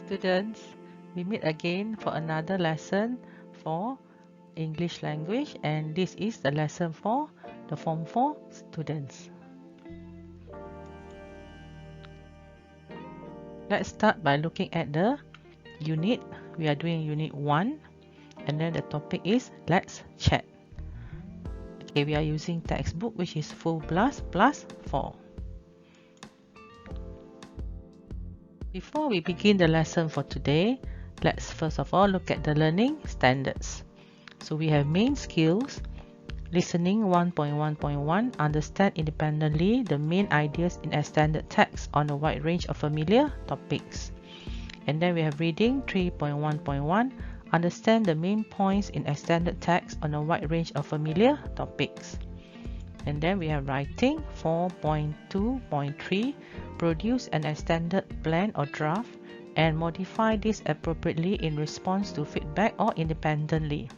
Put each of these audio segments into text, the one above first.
Students, we meet again for another lesson for English language, and this is the lesson for the Form 4 students. Let's start by looking at the unit. We are doing unit 1, and then the topic is let's chat. Okay, we are using textbook which is full plus 4. Before we begin the lesson for today, let's first of all look at the learning standards. So we have main skills, listening 1.1.1, understand independently the main ideas in extended text on a wide range of familiar topics. And then we have reading 3.1.1, understand the main points in extended text on a wide range of familiar topics. And then we have writing 4.2.3, produce an extended plan or draft and modify this appropriately in response to feedback or independently.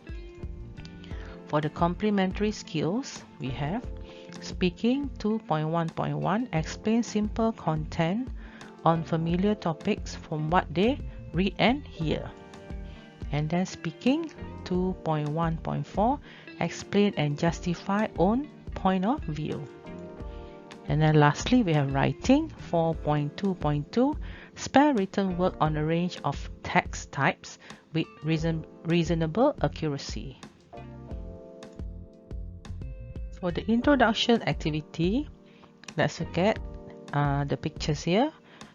For the complementary skills, we have speaking 2.1.1, explain simple content on familiar topics from what they read and hear. And then speaking 2.1.4, explain and justify own point of view. And then lastly, we have writing 4.2.2, spell written work on a range of text types with reasonable accuracy. For the introduction activity, let's look at the pictures here.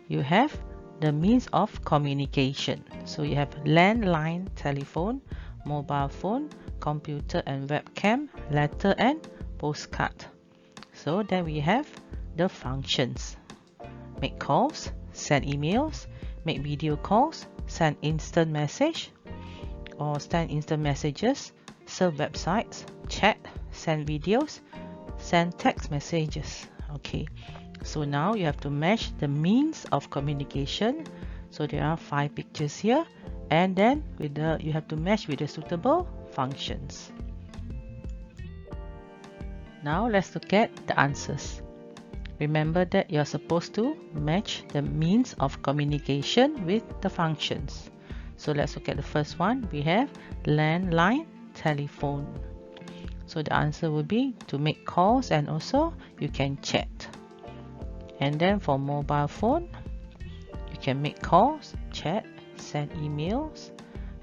You have the means of communication. So you have landline telephone, mobile phone, computer and webcam, letter and postcard. So then we have the functions. Make calls, send emails, make video calls, send instant message or send instant messages, serve websites, chat, send videos, send text messages. Okay, so now you have to match the means of communication. So there are 5 pictures here, and then you have to match with the suitable functions. Now let's look at the answers. Remember that you're supposed to match the means of communication with the functions. So let's look at the first one. We have landline telephone. So the answer will be to make calls, and also you can chat. And then for mobile phone, you can make calls, chat, send emails,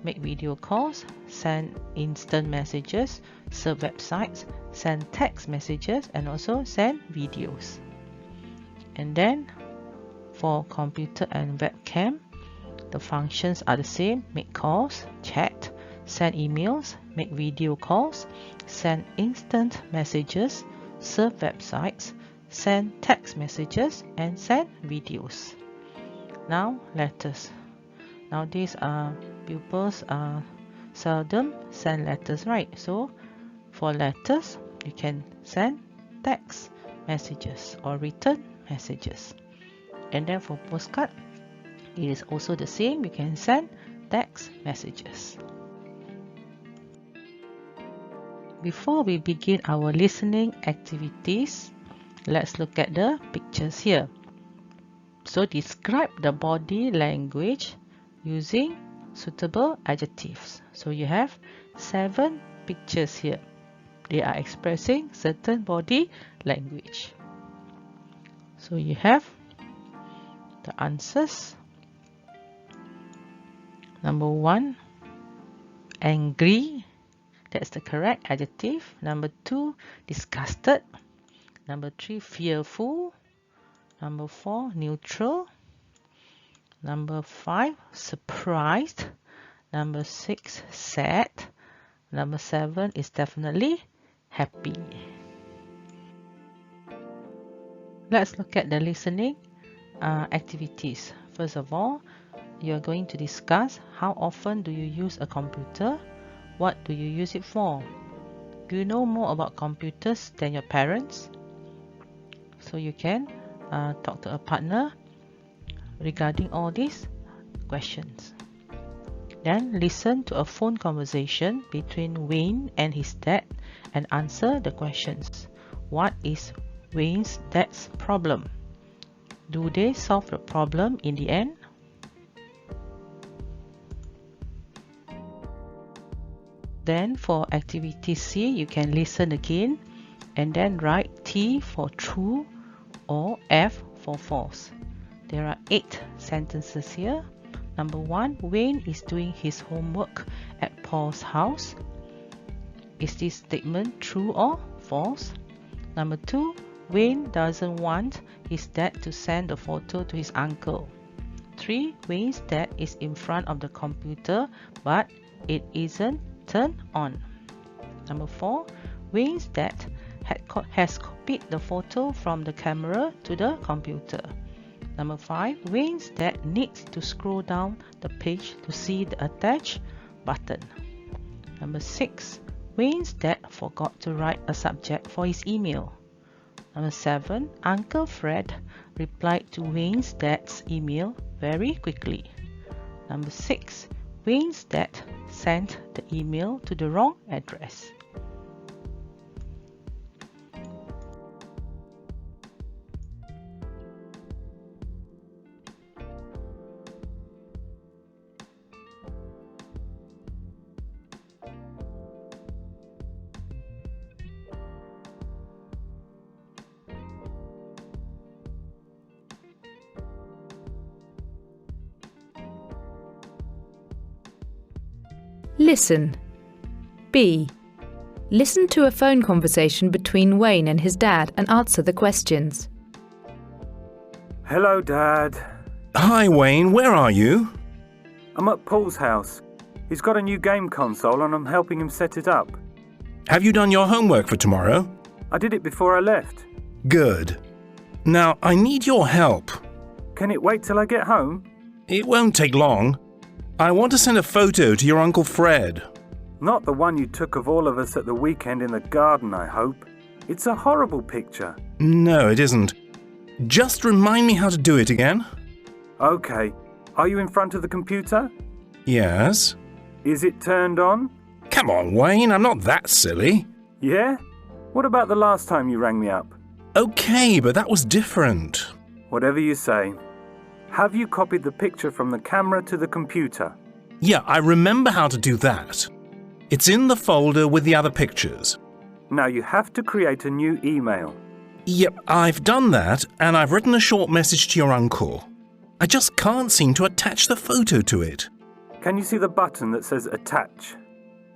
make video calls, send instant messages, serve websites, send text messages, and also send videos. And then for computer and webcam, the functions are the same: make calls, chat, send emails, make video calls, send instant messages, serve websites, send text messages, and send videos. Now letters. Nowadays pupils seldom send letters, right? So for letters, you can send text messages or written messages. And then for postcard, it is also the same. You can send text messages. Before we begin our listening activities, let's look at the pictures here. So describe the body language using suitable adjectives. So you have 7 pictures here. They are expressing certain body language. So you have the answers. Number 1, angry. That's the correct adjective. Number 2, disgusted. Number 3, fearful. Number 4, neutral. Number 5, surprised. Number 6, sad. Number 7 is definitely happy. Let's look at the listening activities. First of all, you're going to discuss how often do you use a computer? What do you use it for? Do you know more about computers than your parents? So you can talk to a partner regarding all these questions. Then listen to a phone conversation between Wayne and his dad and answer the questions. What is Wayne's dad's problem? Do they solve the problem in the end? Then for activity C, you can listen again and then write T for true or F for false. There are 8 sentences here. Number 1, Wayne is doing his homework at Paul's house. Is this statement true or false? Number 2, Wayne doesn't want his dad to send a photo to his uncle. 3, Wayne's dad is in front of the computer but it isn't turned on. Number 4, Wayne's dad has copied the photo from the camera to the computer. Number 5, Wayne's dad needs to scroll down the page to see the attached button. Number 6, Wayne's dad forgot to write a subject for his email. Number 7, Uncle Fred replied to Wayne's dad's email very quickly. Number 6, Wayne's dad sent the email to the wrong address. Listen. B. Listen to a phone conversation between Wayne and his dad and answer the questions. Hello, Dad. Hi, Wayne. Where are you? I'm at Paul's house. He's got a new game console and I'm helping him set it up. Have you done your homework for tomorrow? I did it before I left. Good. Now, I need your help. Can it wait till I get home? It won't take long. I want to send a photo to your Uncle Fred. Not the one you took of all of us at the weekend in the garden, I hope. It's a horrible picture. No, it isn't. Just remind me how to do it again. Okay. Are you in front of the computer? Yes. Is it turned on? Come on, Wayne. I'm not that silly. Yeah? What about the last time you rang me up? Okay, but that was different. Whatever you say. Have you copied the picture from the camera to the computer? Yeah, I remember how to do that. It's in the folder with the other pictures. Now you have to create a new email. Yep, I've done that, and I've written a short message to your uncle. I just can't seem to attach the photo to it. Can you see the button that says attach?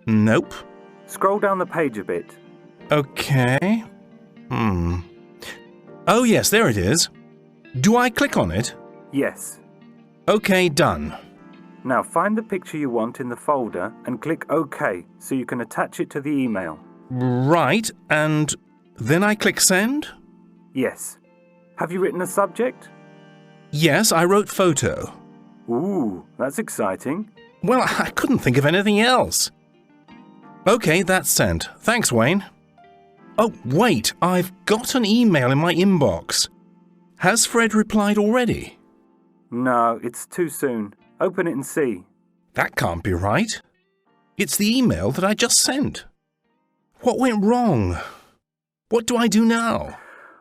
Nope. Scroll down the page a bit. Okay. Oh yes, there it is. Do I click on it? Yes. Okay, done. Now find the picture you want in the folder and click OK so you can attach it to the email. Right, and then I click send? Yes. Have you written a subject? Yes, I wrote photo. Ooh, that's exciting. Well, I couldn't think of anything else. Okay, that's sent. Thanks, Wayne. Oh, wait, I've got an email in my inbox. Has Fred replied already? No, it's too soon. Open it and see. That can't be right. It's the email that I just sent. What went wrong? What do I do now?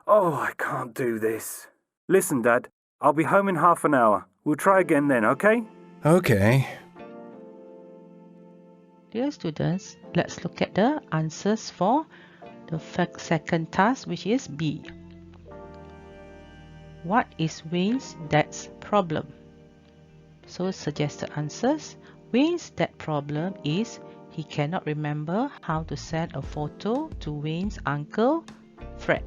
Oh, I can't do this. Listen, Dad, I'll be home in half an hour. We'll try again then, okay? Okay. Dear students, let's look at the answers for the second task, which is B. What is Wayne's dad's problem? So suggested answers. Wayne's dad problem is he cannot remember how to send a photo to Wayne's uncle Fred.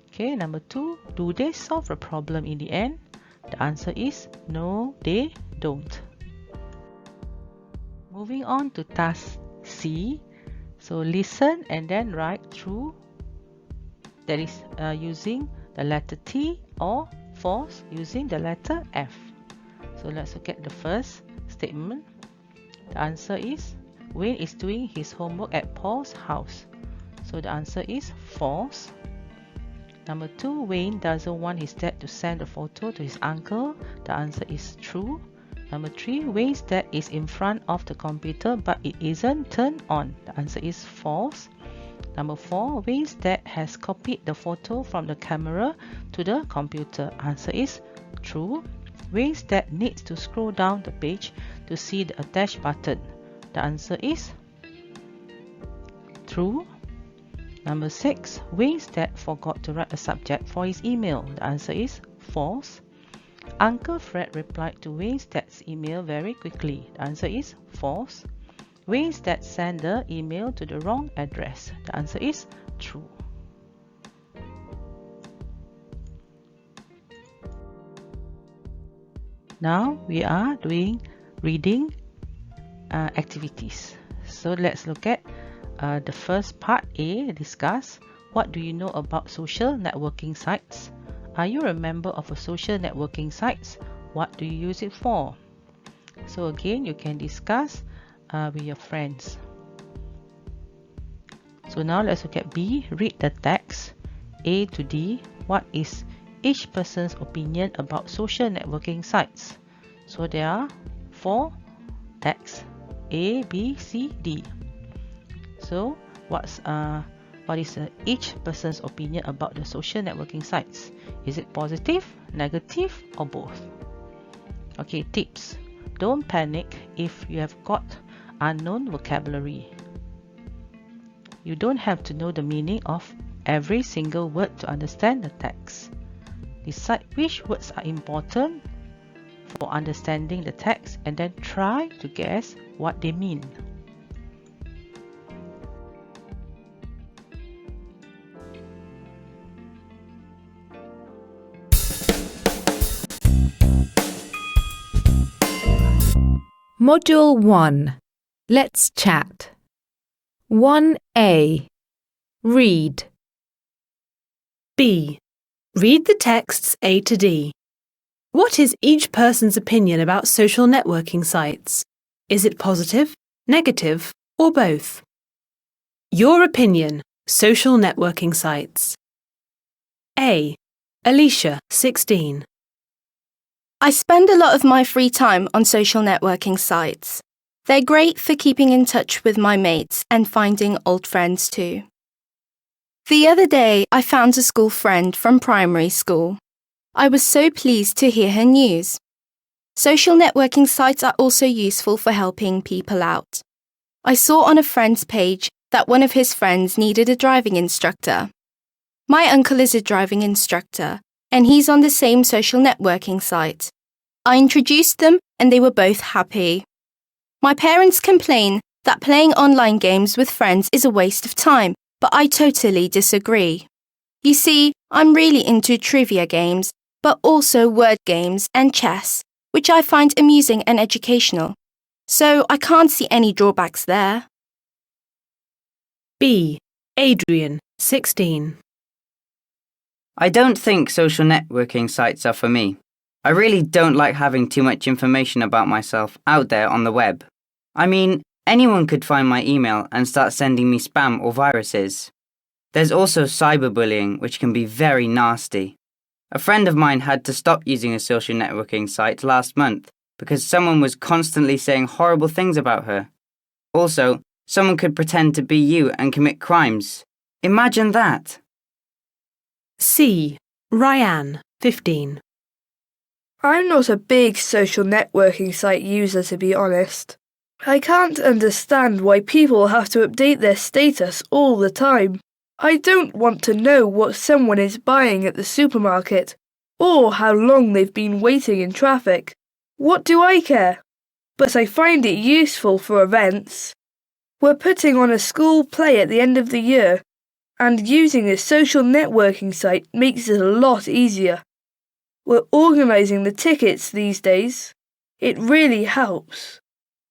Okay, number 2, do they solve the problem in the end? The answer is no, they don't. Moving on to task C. So listen and then write true, that is using the letter T, or false using the letter F. So let's look at the first statement. The answer is Wayne is doing his homework at Paul's house. So the answer is false. Number 2, Wayne doesn't want his dad to send a photo to his uncle. The answer is true. Number 3, Wayne's dad is in front of the computer but it isn't turned on. The answer is false. Number 4, Wayne's dad has copied the photo from the camera to the computer. Answer is true. Wayne's dad needs to scroll down the page to see the attached button. The answer is true. Number 6. Wayne's dad forgot to write a subject for his email. The answer is false. Uncle Fred replied to Wayne's dad's email very quickly. The answer is false. Wayne's dad sent the email to the wrong address. The answer is true. Now we are doing reading activities. So let's look at the first part A, discuss what do you know about social networking sites. Are you a member of a social networking sites? What do you use it for? So again, you can discuss with your friends. So now let's look at B, read the text. A to D, what is each person's opinion about social networking sites? So there are 4 texts, A, B, C, D. So what is each person's opinion about the social networking sites? Is it positive, negative, or both? Okay, tips. Don't panic if you have got unknown vocabulary. You don't have to know the meaning of every single word to understand the text. Decide which words are important for understanding the text and then try to guess what they mean. Module 1. Let's chat. 1A. Read. B. Read the texts A to D. What is each person's opinion about social networking sites? Is it positive, negative, or both? Your opinion, social networking sites. A. Alicia, 16. I spend a lot of my free time on social networking sites. They're great for keeping in touch with my mates and finding old friends too. The other day, I found a school friend from primary school. I was so pleased to hear her news. Social networking sites are also useful for helping people out. I saw on a friend's page that one of his friends needed a driving instructor. My uncle is a driving instructor, and he's on the same social networking site. I introduced them and they were both happy. My parents complain that playing online games with friends is a waste of time, but I totally disagree. You see, I'm really into trivia games, but also word games and chess, which I find amusing and educational. So I can't see any drawbacks there. B. Adrian, 16. I don't think social networking sites are for me. I really don't like having too much information about myself out there on the web. I mean, anyone could find my email and start sending me spam or viruses. There's also cyberbullying, which can be very nasty. A friend of mine had to stop using a social networking site last month because someone was constantly saying horrible things about her. Also, someone could pretend to be you and commit crimes. Imagine that. C. Ryan, 15. I'm not a big social networking site user, to be honest. I can't understand why people have to update their status all the time. I don't want to know what someone is buying at the supermarket, or how long they've been waiting in traffic. What do I care? But I find it useful for events. We're putting on a school play at the end of the year, and using a social networking site makes it a lot easier. We're organising the tickets these days. It really helps.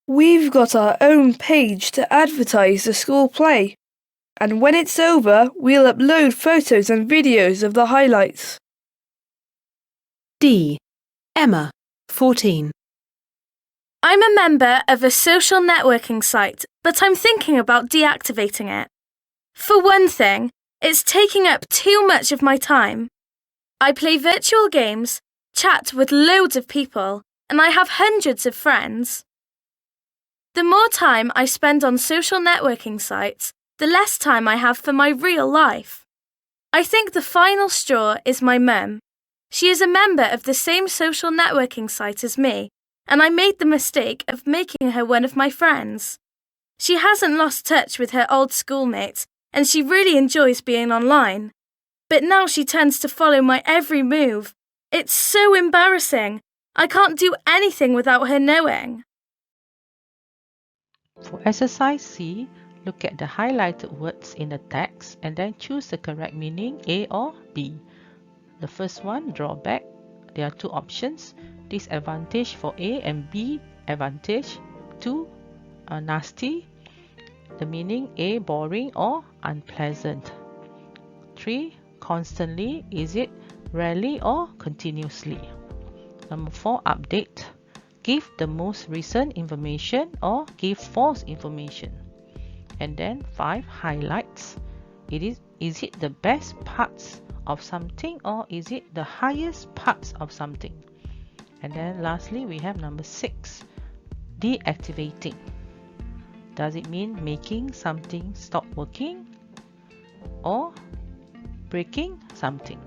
We've got our own page to advertise the school play, and when it's over, we'll upload photos and videos of the highlights. D. Emma, 14. I'm a member of a social networking site, but I'm thinking about deactivating it. For one thing, it's taking up too much of my time. I play virtual games, chat with loads of people, and I have hundreds of friends. The more time I spend on social networking sites, the less time I have for my real life. I think the final straw is my mum. She is a member of the same social networking site as me, and I made the mistake of making her one of my friends. She hasn't lost touch with her old schoolmates, and she really enjoys being online. But now she tends to follow my every move. It's so embarrassing. I can't do anything without her knowing. For exercise C, look at the highlighted words in the text and then choose the correct meaning, A or B. The first one, drawback. There are two options, disadvantage for A and B, advantage. 2, nasty. The meaning A, boring or unpleasant. 3, constantly. Is it rarely or continuously? Number 4, update. Give the most recent information or give false information. And then 5, highlights. Is it the best parts of something or is it the highest parts of something? And then lastly, we have number 6, deactivating. Does it mean making something stop working or breaking something?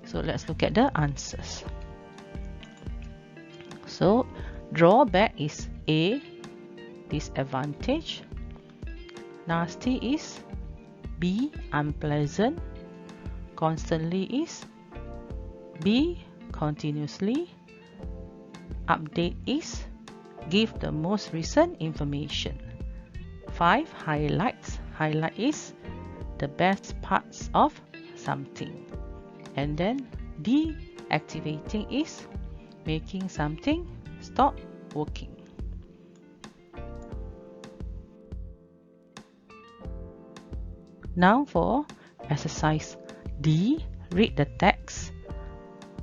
So let's look at the answers. So drawback is A, disadvantage. Nasty is B, unpleasant. Constantly is B, continuously. Update is give the most recent information. 5, highlights. Highlight is the best parts of something. And then deactivating is making something stop working. Now for exercise D, read the text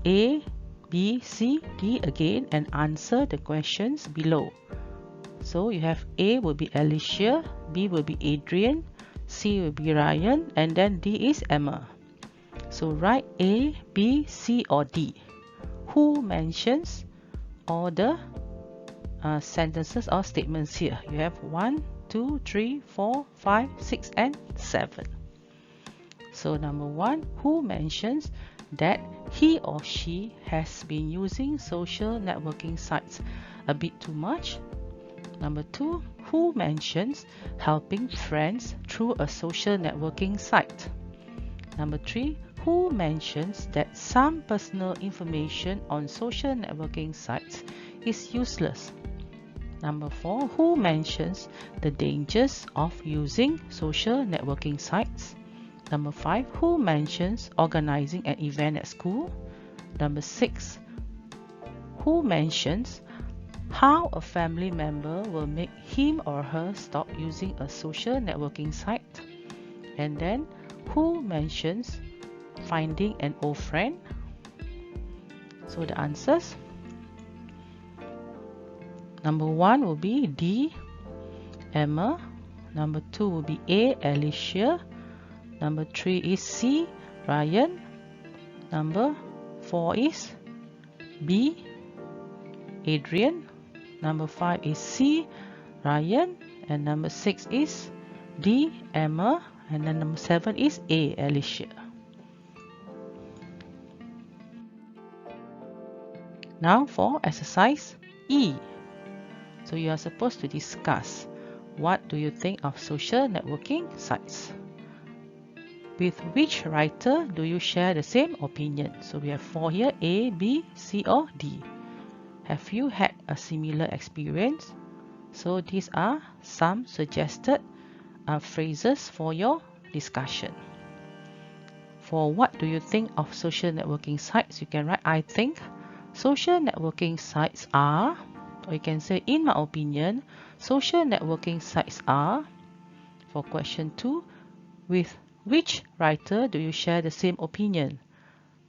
A, B, C, D again and answer the questions below. So you have A will be Alicia, B will be Adrian, C will be Ryan, and then D is Emma. So write A, B, C or D. Who mentions all the sentences or statements here? You have 1, 2, 3, 4, 5, 6 and 7. So number 1, who mentions that he or she has been using social networking sites a bit too much? Number 2, who mentions helping friends through a social networking site? Number 3, who mentions that some personal information on social networking sites is useless? Number 4, who mentions the dangers of using social networking sites? Number 5, who mentions organizing an event at school? Number 6, who mentions how a family member will make him or her stop using a social networking site? And then, who mentions finding an old friend? So the answers. Number 1 will be D, Emma. Number 2 will be A, Alicia. Number 3 is C, Ryan. Number 4 is B, Adrian. Number 5 is C, Ryan. And number 6 is D, Emma. And then number 7 is A, Alicia. Now for exercise E. So you are supposed to discuss what do you think of social networking sites. With which writer do you share the same opinion? So we have 4 here, A, B, C or D. Have you had a similar experience? So these are some suggested phrases for your discussion. For what do you think of social networking sites? You can write, I think social networking sites are, or you can say, in my opinion, social networking sites are. For question 2, with which writer do you share the same opinion?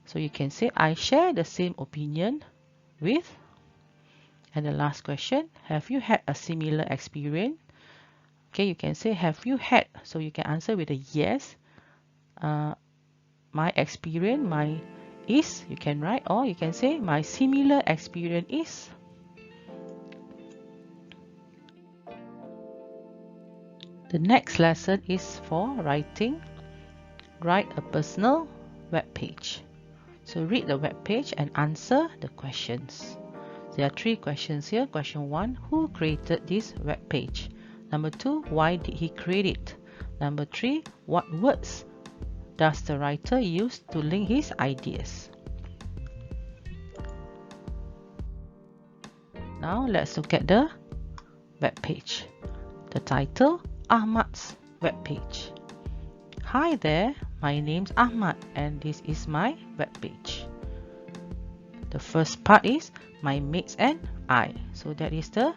So you can say, I share the same opinion with. And the last question, have you had a similar experience? Okay, you can say, have you had? So you can answer with a yes. My experience, my is, you can write, or you can say, my similar experience is. The next lesson is for writing. Write a personal web page. So read the web page and answer the questions. There are 3 questions here. Question 1, who created this web page? Number 2, why did he create it? Number 3, what words does the writer use to link his ideas? Now let's look at the web page. The title, Ahmad's web page. Hi there, my name's Ahmad and this is my web page. The first part is my mates and I. So that is the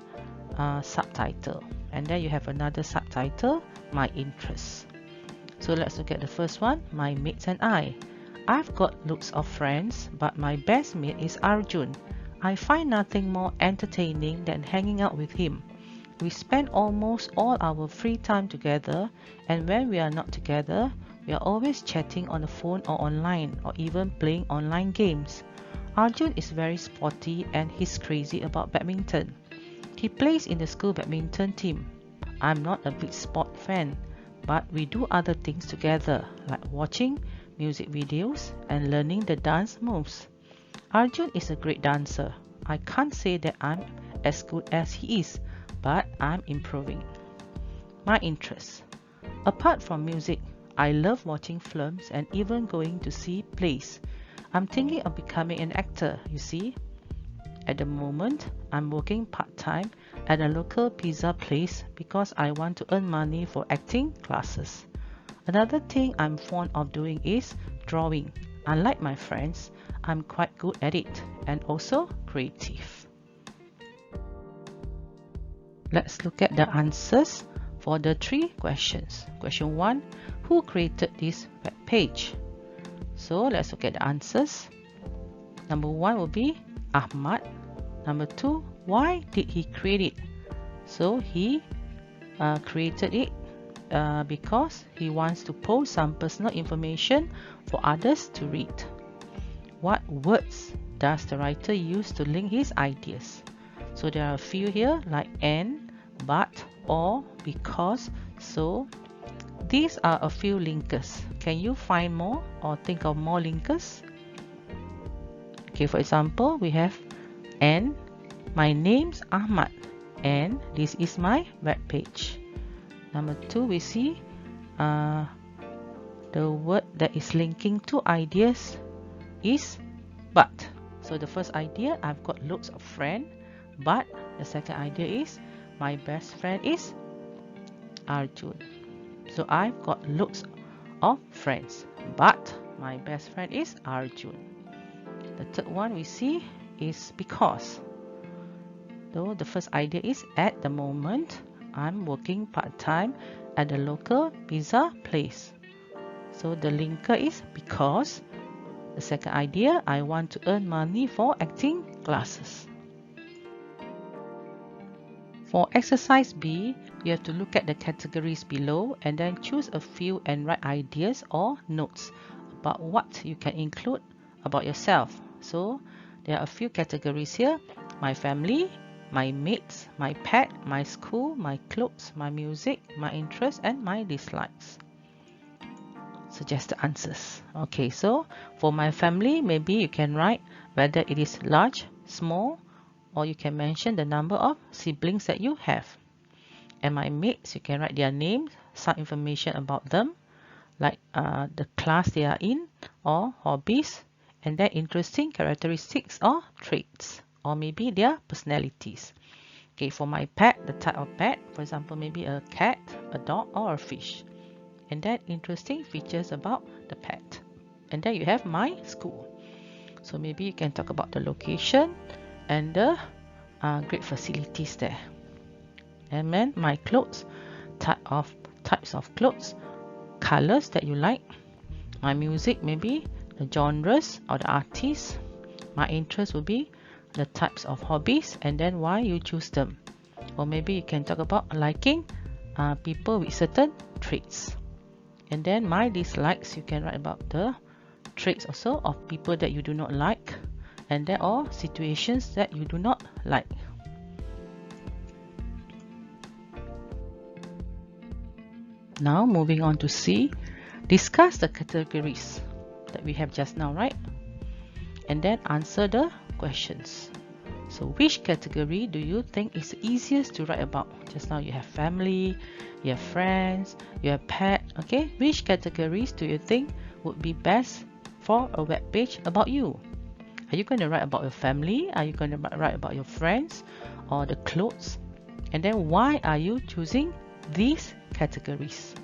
subtitle. And then you have another subtitle, my interests. So let's look at the first one, my mates and I. I've got loads of friends, but my best mate is Arjun. I find nothing more entertaining than hanging out with him. We spend almost all our free time together, and when we are not together, we are always chatting on the phone or online, or even playing online games. Arjun is very sporty and he's crazy about badminton. He plays in the school badminton team. I'm not a big sport fan, but we do other things together, like watching music videos and learning the dance moves. Arjun is a great dancer. I can't say that I'm as good as he is, but I'm improving. My interests. Apart from music, I love watching films and even going to see plays. I'm thinking of becoming an actor, you see. At the moment, I'm working part-time at a local pizza place because I want to earn money for acting classes. Another thing I'm fond of doing is drawing. Unlike my friends, I'm quite good at it and also creative. Let's look at the answers for the 3 questions. Question 1, who created this web page? So let's look at the answers. Number 1 will be Ahmad. Number 2, why did he create it? So he created it because he wants to post some personal information for others to read. What words does the writer use to link his ideas? So there are a few here like and, but, or, because, so. These are a few linkers. Can you find more or think of more linkers? Okay, for example, we have and my name's Ahmad and this is my web page. Number 2, we see the word that is linking to ideas is but. So the first idea, I've got loads of friends, but the second idea is my best friend is Arjun. So I've got loads of friends, but my best friend is Arjun. The third one we see is because. So the first idea is at the moment, I'm working part-time at the local pizza place. So the linker is because. The second idea, I want to earn money for acting classes. For exercise B, you have to look at the categories below and then choose a few and write ideas or notes about what you can include about yourself. So there are a few categories here: my family, my mates, my pet, my school, my clothes, my music, my interests, and my dislikes. Suggest the answers. Okay, so for my family, maybe you can write whether it is large, small, or you can mention the number of siblings that you have. And my mates, you can write their names, some information about them, like the class they are in, or hobbies, and their interesting characteristics or traits, or maybe their personalities. Okay, for my pet, the type of pet, for example, maybe a cat, a dog, or a fish. And then interesting features about the pet. And then you have my school. So maybe you can talk about the location and the great facilities there. And then my clothes, types of clothes, colors that you like. My music, maybe the genres or the artists. My interest will be the types of hobbies and then why you choose them. Or maybe you can talk about liking people with certain traits. And then my dislikes, you can write about the traits also of people that you do not like, and there are situations that you do not like. Now moving on to C, discuss the categories that we have just now, right? And then answer the questions. So which category do you think is easiest to write about? Just now you have family, you have friends, you have pet. Okay, which categories do you think would be best for a web page about you? Are you going to write about your family? Are you going to write about your friends or the clothes? And then why are you choosing these categories?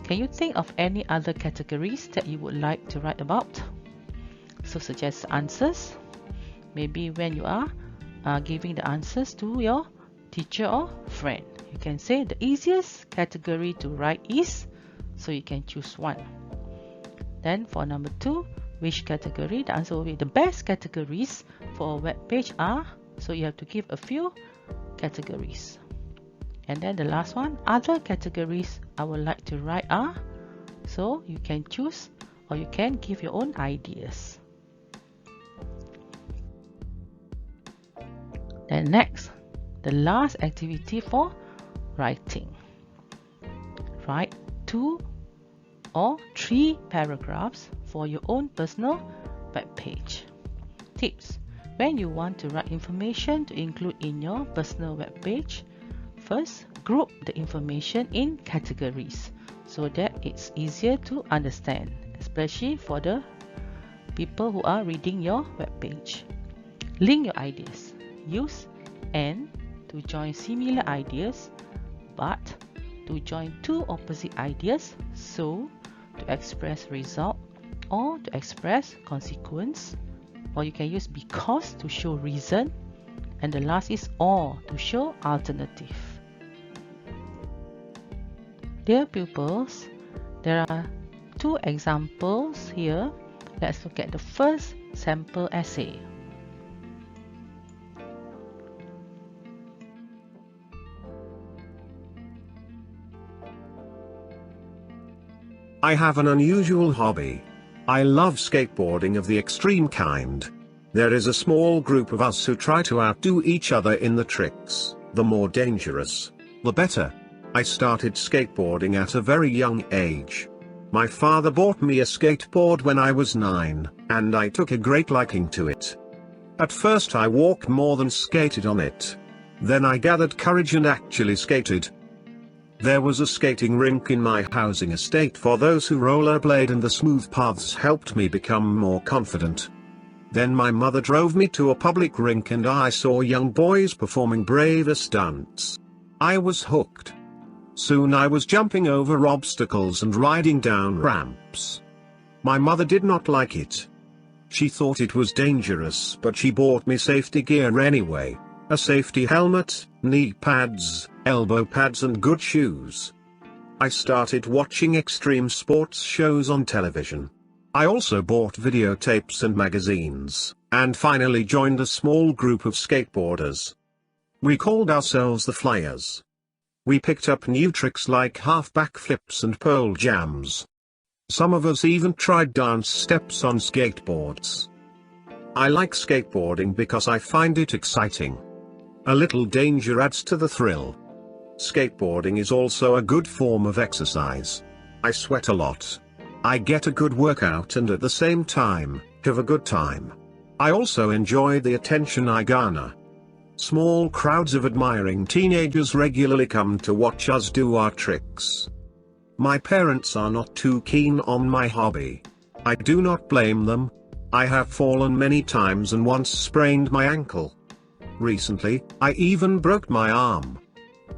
Can you think of any other categories that you would like to write about? So suggest answers. Maybe when you are giving the answers to your teacher or friend, you can say the easiest category to write is, so you can choose one. Then for number 2, which category? The answer will be the best categories for a web page are, so you have to give a few categories. And then the last one, other categories I would like to write are, so you can choose or you can give your own ideas. Then next, the last activity for writing. Write 2 or 3 paragraphs for your own personal web page. Tips: when you want to write information to include in your personal web page, first, group the information in categories so that it's easier to understand, especially for the people who are reading your web page. Link your ideas. Use and to join similar ideas, but to join 2 opposite ideas, so to express result or to express consequence, or you can use because to show reason, and the last is or to show alternative. Dear pupils, there are 2 examples here. Let's look at the first sample essay. I have an unusual hobby. I love skateboarding of the extreme kind. There is a small group of us who try to outdo each other in the tricks. The more dangerous, the better. I started skateboarding at a very young age. My father bought me a skateboard when I was 9, and I took a great liking to it. At first I walked more than skated on it. Then I gathered courage and actually skated. There was a skating rink in my housing estate for those who rollerblade, and the smooth paths helped me become more confident. Then my mother drove me to a public rink and I saw young boys performing braver stunts. I was hooked. Soon I was jumping over obstacles and riding down ramps. My mother did not like it. She thought it was dangerous, but she bought me safety gear anyway. A safety helmet, knee pads, elbow pads and good shoes. I started watching extreme sports shows on television. I also bought videotapes and magazines, and finally joined a small group of skateboarders. We called ourselves the Flyers. We picked up new tricks like half backflips and pole jams. Some of us even tried dance steps on skateboards. I like skateboarding because I find it exciting. A little danger adds to the thrill. Skateboarding is also a good form of exercise. I sweat a lot. I get a good workout and at the same time, have a good time. I also enjoy the attention I garner. Small crowds of admiring teenagers regularly come to watch us do our tricks. My parents are not too keen on my hobby. I do not blame them. I have fallen many times and once sprained my ankle. Recently, I even broke my arm.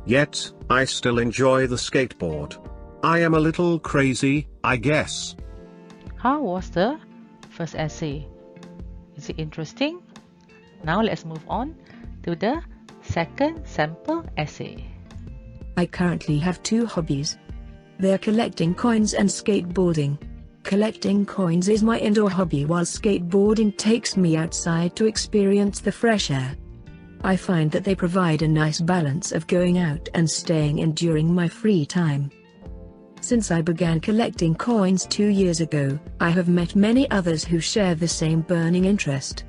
Yet, I still enjoy the skateboard. I am a little crazy, I guess. How was the first essay? Is it interesting? Now let's move on to the second sample essay. I currently have 2 hobbies. They're collecting coins and skateboarding. Collecting coins is my indoor hobby, while skateboarding takes me outside to experience the fresh air. I find that they provide a nice balance of going out and staying in during my free time. Since I began collecting coins 2 years ago, I have met many others who share the same burning interest.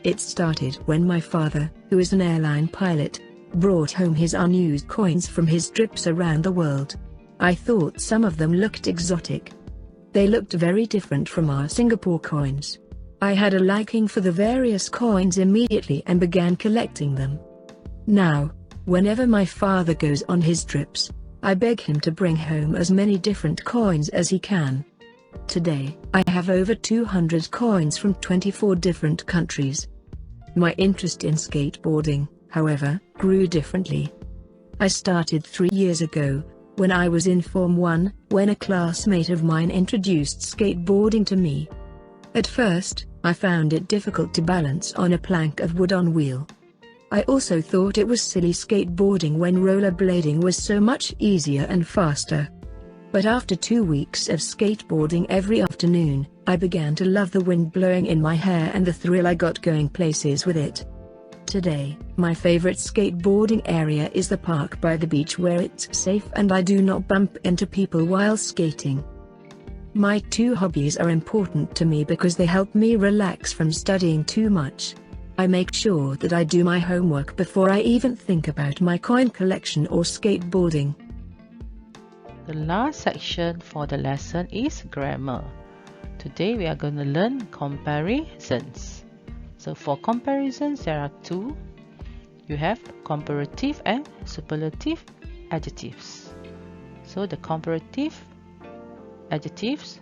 It started when my father, who is an airline pilot, brought home his unused coins from his trips around the world. I thought some of them looked exotic. They looked very different from our Singapore coins. I had a liking for the various coins immediately and began collecting them. Now, whenever my father goes on his trips, I beg him to bring home as many different coins as he can. Today, I have over 200 coins from 24 different countries. My interest in skateboarding, however, grew differently. I started 3 years ago, when I was in Form 1, when a classmate of mine introduced skateboarding to me. At first, I found it difficult to balance on a plank of wood on wheel. I also thought it was silly skateboarding when rollerblading was so much easier and faster. But after 2 weeks of skateboarding every afternoon, I began to love the wind blowing in my hair and the thrill I got going places with it. Today, my favorite skateboarding area is the park by the beach where it's safe and I do not bump into people while skating. My two hobbies are important to me because they help me relax from studying too much. I make sure that I do my homework before I even think about my coin collection or skateboarding. The last section for the lesson is grammar. Today we are going to learn comparisons. So for comparisons there are two. You have comparative and superlative adjectives. So the comparative adjectives,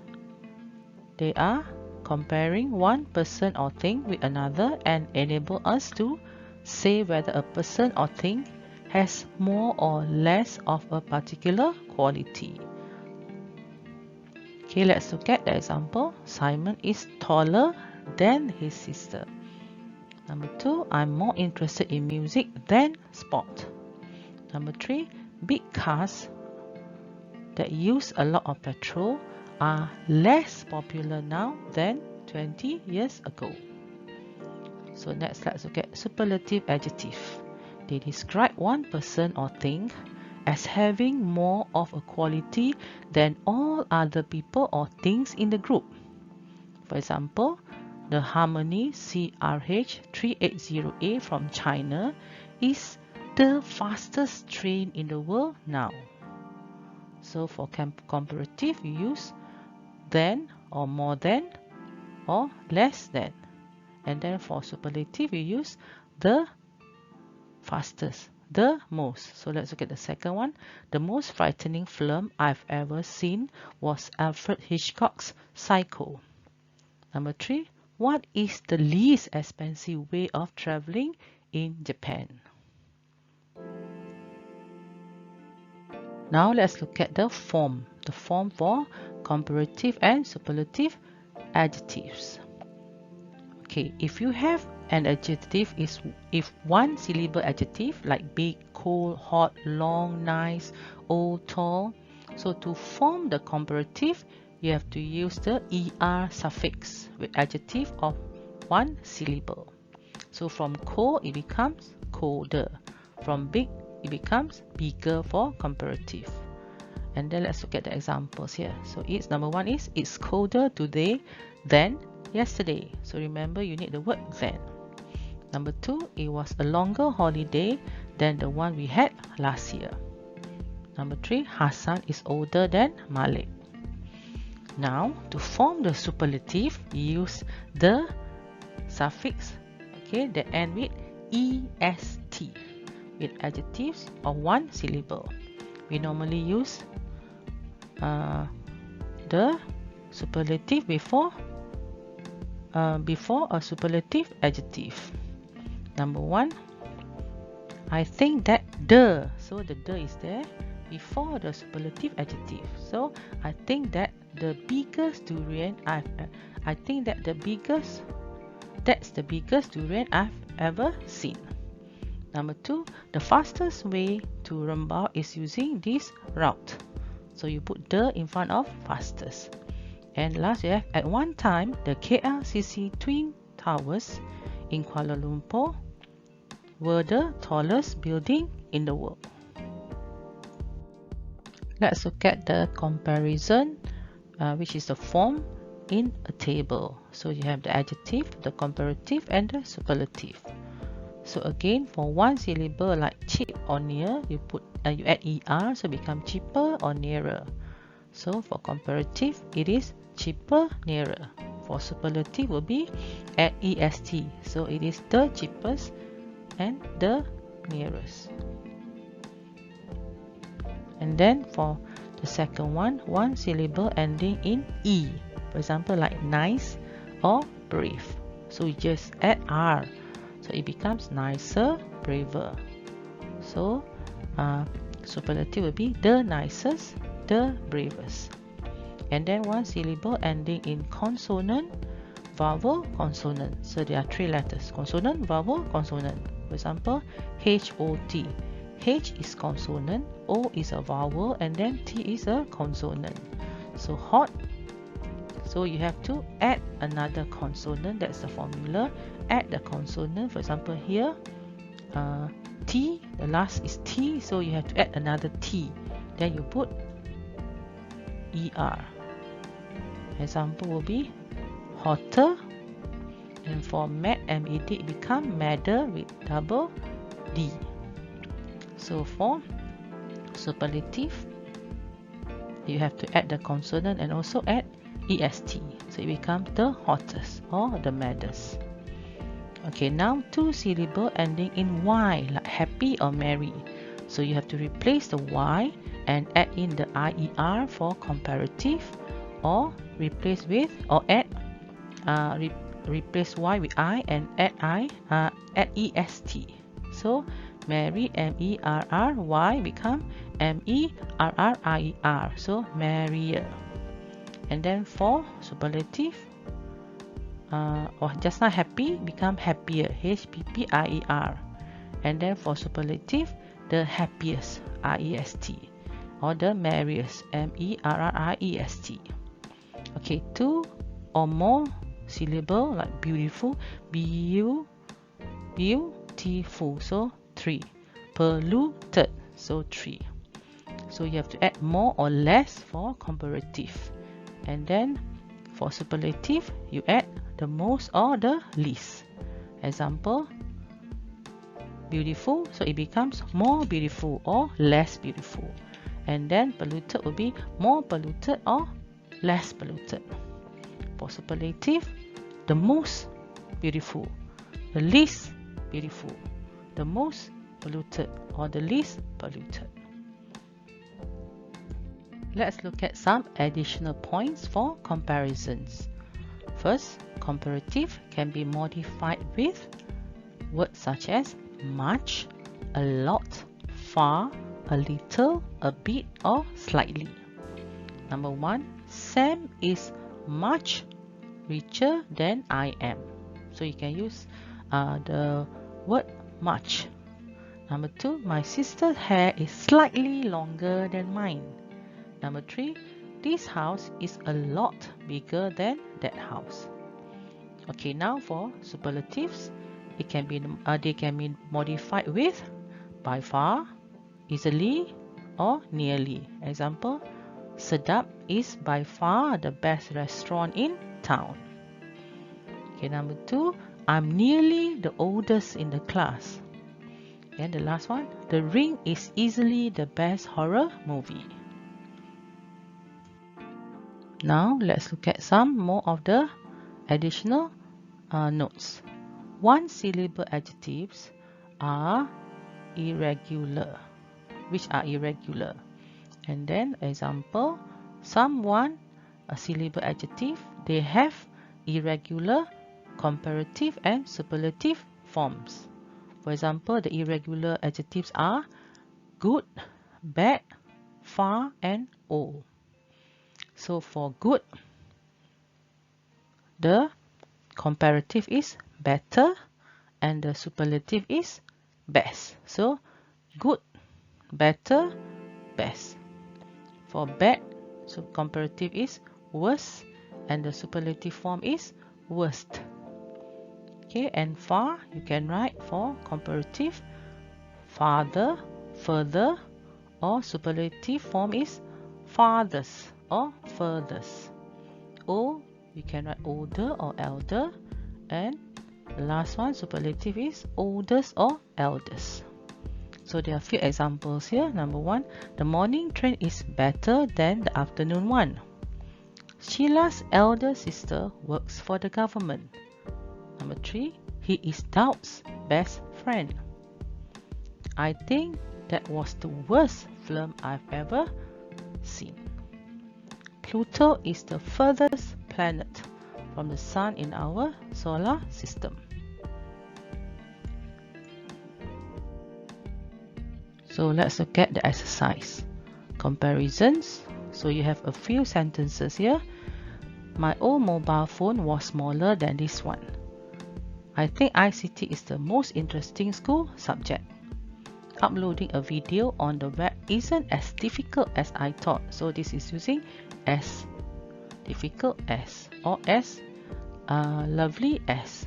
they are comparing one person or thing with another and enable us to say whether a person or thing has more or less of a particular quality. Okay, let's look at the example. Simon is taller than his sister. Number 2, I'm more interested in music than sport. Number 3, big cars that use a lot of petrol are less popular now than 20 years ago. So next, let's look at superlative adjective. They describe one person or thing as having more of a quality than all other people or things in the group. For example, the Harmony CRH380A from China is the fastest train in the world now. So for comparative, you use than or more than or less than. And then for superlative, you use the fastest, the most. So let's look at the second one. The most frightening film I've ever seen was Alfred Hitchcock's Psycho. Number 3, what is the least expensive way of traveling in Japan? Now let's look at the form for comparative and superlative adjectives. Okay, if you have an adjective if one syllable adjective like big, cold, hot, long, nice, old, tall. So to form the comparative, you have to use the er suffix with adjective of one syllable. So from cold it becomes colder. From big it becomes bigger for comparative. And then let's look at the examples here. So it's number 1 is it's colder today than yesterday. So remember, you need the word than. Number 2, it was a longer holiday than the one we had last year. Number 3, Hassan is older than Malik. Now, to form the superlative, use the suffix, okay, that end with est with adjectives of one syllable. We normally use the superlative before a superlative adjective. Number 1, I think that the, so the is there before the superlative adjective. So I think that the biggest durian I think that that's the biggest durian I've ever seen. Number 2, the fastest way to Rembau is using this route. So you put the in front of fastest. And last, we have at one time the KLCC Twin Towers in Kuala Lumpur were the tallest building in the world. Let's look at the comparison, which is the form in a table. So you have the adjective, the comparative, and the superlative. So again, for one syllable like cheap or near, you add er, so become cheaper or nearer. So for comparative, it is cheaper, nearer. for superlative will be at est. So it is the cheapest and the nearest. And then for the second one syllable ending in E. For example, like nice or brave. So we just add R. So it becomes nicer, braver. So superlative will be the nicest, the bravest. And then one syllable ending in consonant, vowel, consonant. So there are three letters: consonant, vowel, consonant. For example, H-O-T. H is consonant, O is a vowel, and then T is a consonant. So hot. So you have to add another consonant. That's the formula. Add the consonant. For example, here T, the last is T, so you have to add another T. Then you put ER. Example will be hotter. And for mad, M-E-D, it become madder with double D. So for superlative, you have to add the consonant and also add EST. So it becomes the hottest or the maddest. Okay, now two syllable ending in Y, like happy or merry. So you have to replace the Y and add in the IER for comparative, or replace with or add replace Y with I and add EST. So merry, M-E-R-R-Y become M-E-R-R-I-E-R. So merrier. And then for superlative, or just now happy become happier, H-P-P-I-E-R. And then for superlative, the happiest, R-E-S-T, or the merriest, M-E-R-R-I-E-S-T. Okay, two or more syllable like beautiful, beautiful, so 3. Polluted, so 3. So you have to add more or less for comparative. And then for superlative, you add the most or the least. Example, beautiful, so it becomes more beautiful or less beautiful. And then polluted will be more polluted or less polluted. For superlative, the most beautiful, the least beautiful, the most polluted or the least polluted. Let's look at some additional points for comparisons. First, comparative can be modified with words such as much, a lot, far, a little, a bit, or slightly. Number 1, Sam is much richer than I am. So you can use the word much. Number 2, my sister's hair is slightly longer than mine. Number 3, this house is a lot bigger than that house. Okay, now for superlatives, they can be modified with by far, easily, or nearly. Example, Sedap is by far the best restaurant in town. Okay, number 2, I'm nearly the oldest in the class. And the last one, The Ring is easily the best horror movie. Now let's look at some more of the additional notes. One syllable adjectives are irregular, which are irregular. And then example, someone, a syllable adjective, they have irregular comparative and superlative forms. For example, the irregular adjectives are good, bad, far, and old. So for good, the comparative is better and the superlative is best. So good, better, best. For bad, so comparative is worse and the superlative form is worst. Okay, and far, you can write for comparative farther, further, or superlative form is farthest or furthest. Old, you can write older or elder, and the last one, superlative, is oldest or eldest. So there are a few examples here. Number 1, the morning train is better than the afternoon one. Sheila's elder sister works for the government. Number 3, he is Doubt's best friend. I think that was the worst film I've ever seen. Pluto is the furthest planet from the Sun in our solar system. So let's look at the exercise. Comparisons. So you have a few sentences here. My old mobile phone was smaller than this one. I think ICT is the most interesting school subject. Uploading a video on the web isn't as difficult as I thought. So this is using as, difficult as, or as, lovely as.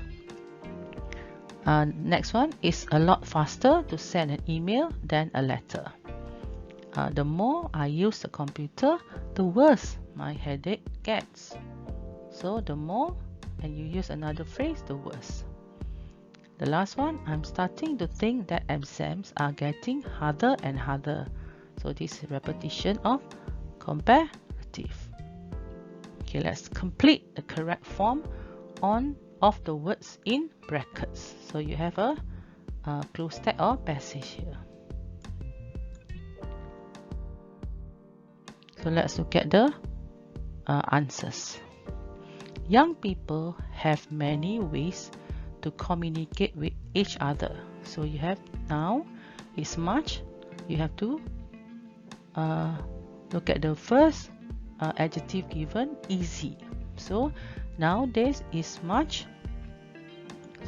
Next one is a lot faster to send an email than a letter. The more I use the computer, the worse my headache gets. So the more, and you use another phrase, the worse. The last one, I'm starting to think that exams are getting harder and harder. So this is repetition of comparative. Okay, let's complete the correct form of the words in brackets. So you have a close tag or passage here. So let's look at the answers. Young people have many ways to communicate with each other. So you have now is much. You have to look at the first adjective given, easy. So nowadays is much.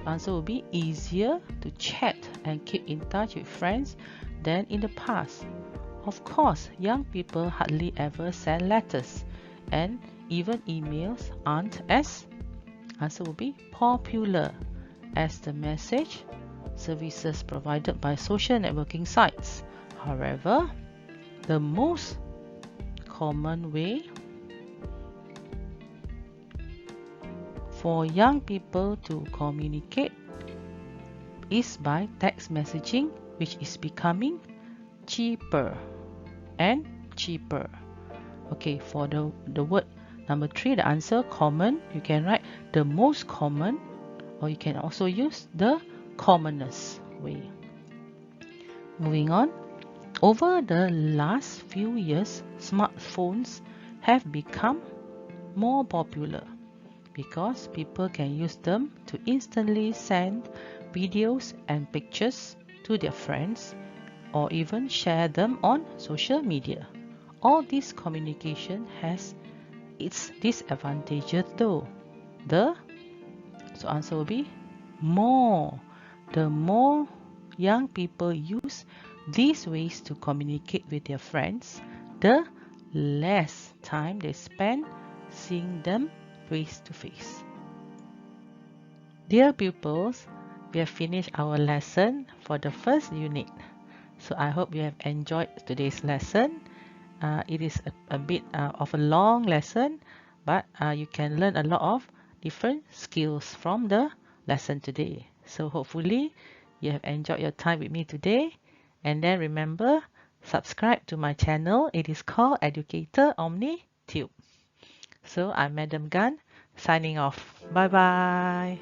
Answer will be easier to chat and keep in touch with friends than in the past. Of course, young people hardly ever send letters, and even emails aren't as, answer will be popular as the message services provided by social networking sites. However, the most common way for young people to communicate is by text messaging, which is becoming cheaper and cheaper. Okay, for the word number 3, the answer common, you can write the most common, or you can also use the commonest way. Moving on, over the last few years, smartphones have become more popular because people can use them to instantly send videos and pictures to their friends or even share them on social media. All this communication has its disadvantages though. So answer will be more. The more young people use these ways to communicate with their friends, the less time they spend seeing them face to face. Dear pupils, we have finished our lesson for the first unit. So I hope you have enjoyed today's lesson. It is a bit of a long lesson, but you can learn a lot of different skills from the lesson today. So hopefully you have enjoyed your time with me today. And then remember, subscribe to my channel. It is called Educator Omni Tube. So I'm Madam Gan signing off. Bye bye.